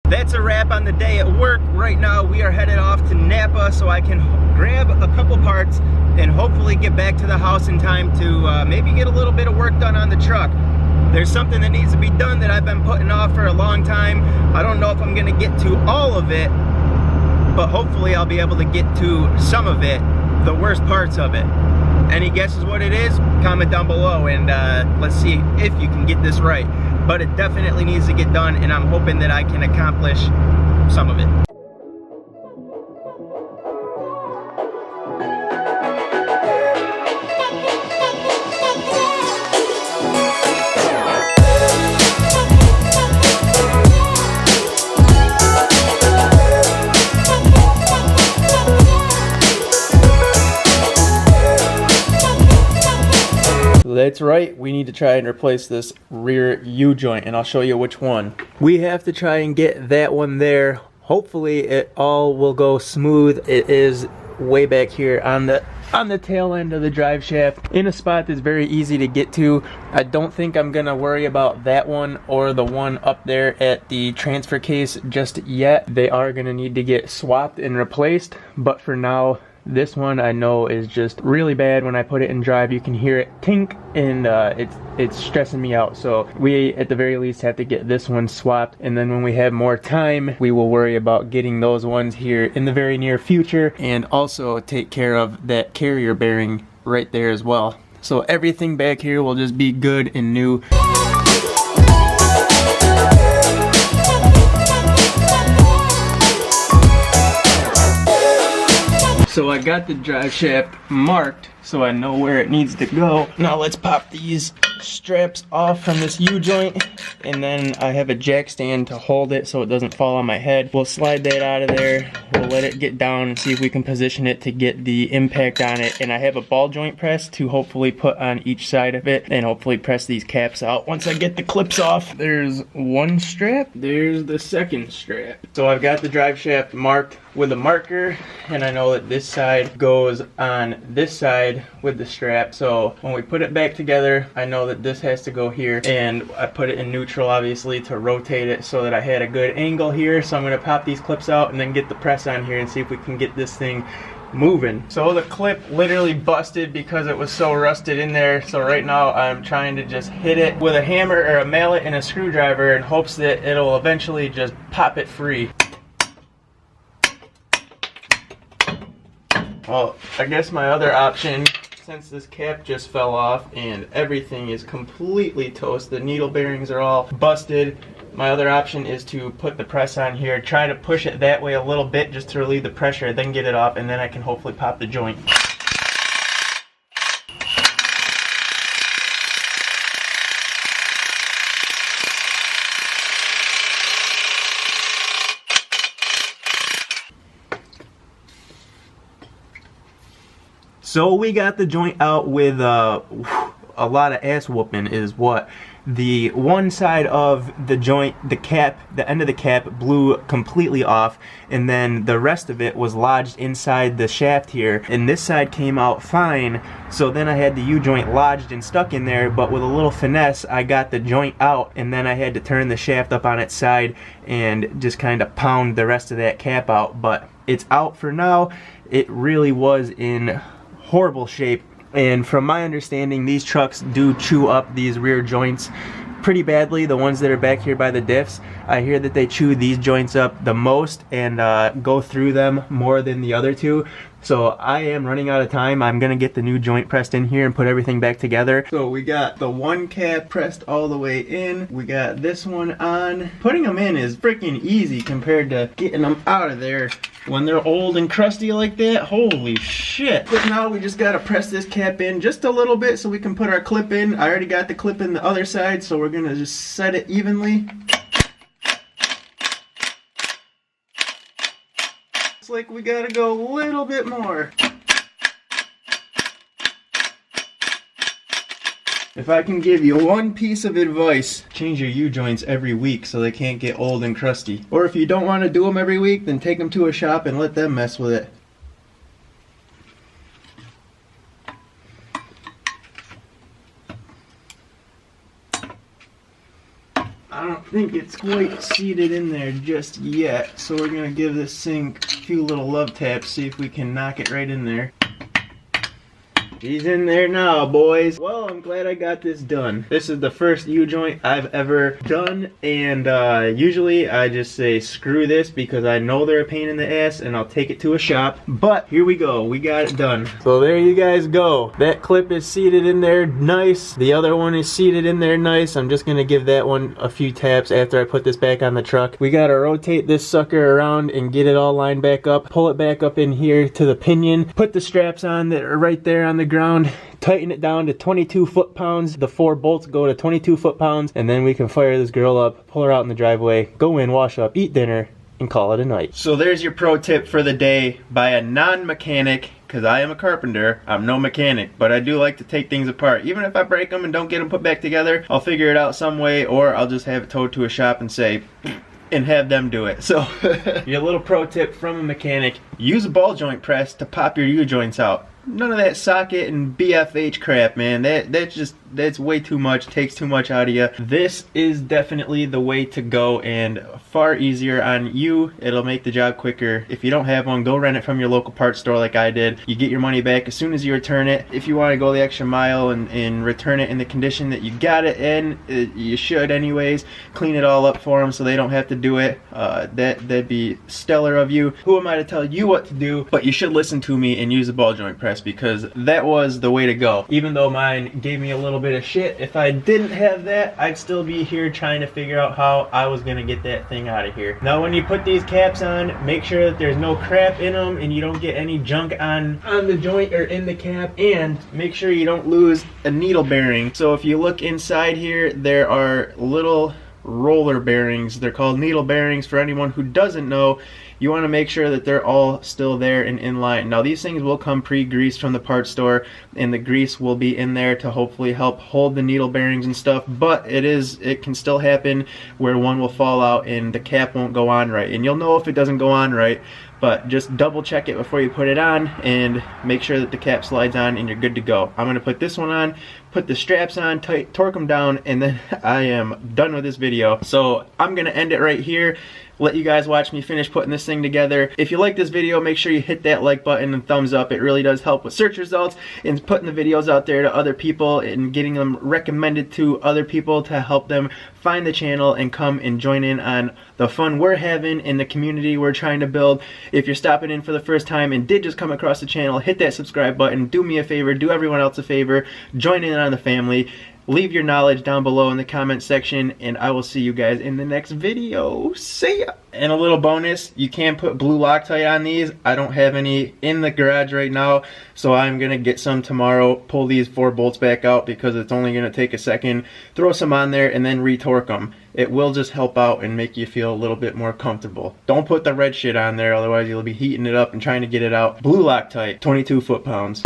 that's a wrap on the day at work. Right now we are headed off to Napa so I can grab a couple parts and hopefully get back to the house in time to maybe get a little bit of work done on the truck. There's something that needs to be done that I've been putting off for a long time. I don't know if I'm gonna get to all of it, but hopefully I'll be able to get to some of it, the worst parts of it. Any guesses what it is? Comment down below and let's see if you can get this right. But it definitely needs to get done, and I'm hoping that I can accomplish some of it. That's right, we need to try and replace this rear U-joint, and I'll show you which one. We have to try and get that one there. Hopefully it all will go smooth. It is way back here on the tail end of the drive shaft in a spot that's very easy to get to. I don't think I'm gonna worry about that one or the one up there at the transfer case just yet. They are gonna need to get swapped and replaced, but for now, this one I know is just really bad. When I put it in drive, you can hear it tink, and it's stressing me out. So we at the very least have to get this one swapped, and then when we have more time, we will worry about getting those ones here in the very near future, and also take care of that carrier bearing right there as well. So everything back here will just be good and new. So I got the drive shaft marked so I know where it needs to go. Now let's pop these straps off from this U-joint, and then I have a jack stand to hold it so it doesn't fall on my head. We'll slide that out of there. We'll let it get down and see if we can position it to get the impact on it. And I have a ball joint press to hopefully put on each side of it and hopefully press these caps out. Once I get the clips off, there's one strap, there's the second strap. So I've got the drive shaft marked with a marker, and I know that this side goes on this side with the strap. So when we put it back together, I know that this has to go here, and I put it in neutral obviously to rotate it so that I had a good angle here. So I'm going to pop these clips out and then get the press on here and see if we can get this thing moving. So the clip literally busted because it was so rusted in there. So right now I'm trying to just hit it with a hammer or a mallet and a screwdriver in hopes that it'll eventually just pop it free. Well, I guess my other option, since this cap just fell off and everything is completely toast, the needle bearings are all busted, my other option is to put the press on here, try to push it that way a little bit just to relieve the pressure, then get it off, and then I can hopefully pop the joint. So we got the joint out with a lot of ass whooping is what. The one side of the joint, the cap, the end of the cap blew completely off, and then the rest of it was lodged inside the shaft here, and this side came out fine. So then I had the U-joint lodged and stuck in there, but with a little finesse I got the joint out, and then I had to turn the shaft up on its side and just kind of pound the rest of that cap out. But it's out for now. It really was in horrible shape, and from my understanding these trucks do chew up these rear joints pretty badly. The ones that are back here by the diffs, I hear that they chew these joints up the most and go through them more than the other two. So I am running out of time. I'm gonna get the new joint pressed in here and put everything back together. So we got the one cap pressed all the way in. We got this one on. Putting them in is freaking easy compared to getting them out of there when they're old and crusty like that. Holy shit. But now we just gotta press this cap in just a little bit so we can put our clip in. I already got the clip in the other side, so we're gonna just set it evenly. Like we gotta go a little bit more. If I can give you one piece of advice, change your U-joints every week so they can't get old and crusty. Or if you don't want to do them every week, then take them to a shop and let them mess with it. I don't think it's quite seated in there just yet, so we're gonna give this sink a few little love taps, see if we can knock it right in there. He's in there now, boys. Well, I'm glad I got this done. This is the first U-joint I've ever done, and usually I just say screw this because I know they're a pain in the ass and I'll take it to a shop. But here we go, we got it done. So there you guys go. That clip is seated in there nice. The other one is seated in there nice. I'm just gonna give that one a few taps after I put this back on the truck. We gotta rotate this sucker around and get it all lined back up. Pull it back up in here to the pinion. Put the straps on that are right there on the ground, tighten it down to 22 foot-pounds. The 4 bolts go to 22 foot-pounds, and then we can fire this girl up, pull her out in the driveway, go in, wash up, eat dinner, and call it a night. So there's your pro tip for the day by a non-mechanic, because I am a carpenter. I'm no mechanic, but I do like to take things apart. Even if I break them and don't get them put back together, I'll figure it out some way, or I'll just have it towed to a shop and say, and have them do it. So your little pro tip from a mechanic: use a ball joint press to pop your U-joints out. None of that socket and BFH crap, man. That's way too much, takes too much out of you. This is definitely the way to go, and far easier on you. It'll make the job quicker. If you don't have one, go rent it from your local parts store like I did. You get your money back as soon as you return it. If you want to go the extra mile and return it in the condition that you got it in, you should anyways. Clean it all up for them so they don't have to do it. That'd be stellar of you. Who am I to tell you what to do? But you should listen to me and use a ball joint press, because that was the way to go. Even though mine gave me a little bit of shit, if I didn't have that, I'd still be here trying to figure out how I was gonna get that thing out of here. Now when you put these caps on, make sure that there's no crap in them and you don't get any junk on the joint or in the cap, and make sure you don't lose a needle bearing. So if you look inside here, there are little roller bearings. They're called needle bearings. For anyone who doesn't know, you want to make sure that they're all still there and in line. Now these things will come pre-greased from the parts store, and the grease will be in there to hopefully help hold the needle bearings and stuff, but it can still happen where one will fall out and the cap won't go on right. And you'll know if it doesn't go on right, but just double check it before you put it on and make sure that the cap slides on and you're good to go. I'm going to put this one on, put the straps on, torque them down, and then I am done with this video. So I'm going to end it right here. Let you guys watch me finish putting this thing together. If you like this video, make sure you hit that like button and thumbs up. It really does help with search results and putting the videos out there to other people and getting them recommended to other people to help them find the channel and come and join in on the fun we're having in the community we're trying to build. If you're stopping in for the first time and did just come across the channel, hit that subscribe button. Do me a favor, do everyone else a favor, join in on the family. Leave your knowledge down below in the comment section, and I will see you guys in the next video. See ya! And a little bonus, you can put blue Loctite on these. I don't have any in the garage right now, so I'm going to get some tomorrow, pull these 4 bolts back out because it's only going to take a second, throw some on there, and then retorque them. It will just help out and make you feel a little bit more comfortable. Don't put the red shit on there, otherwise you'll be heating it up and trying to get it out. Blue Loctite, 22 foot-pounds.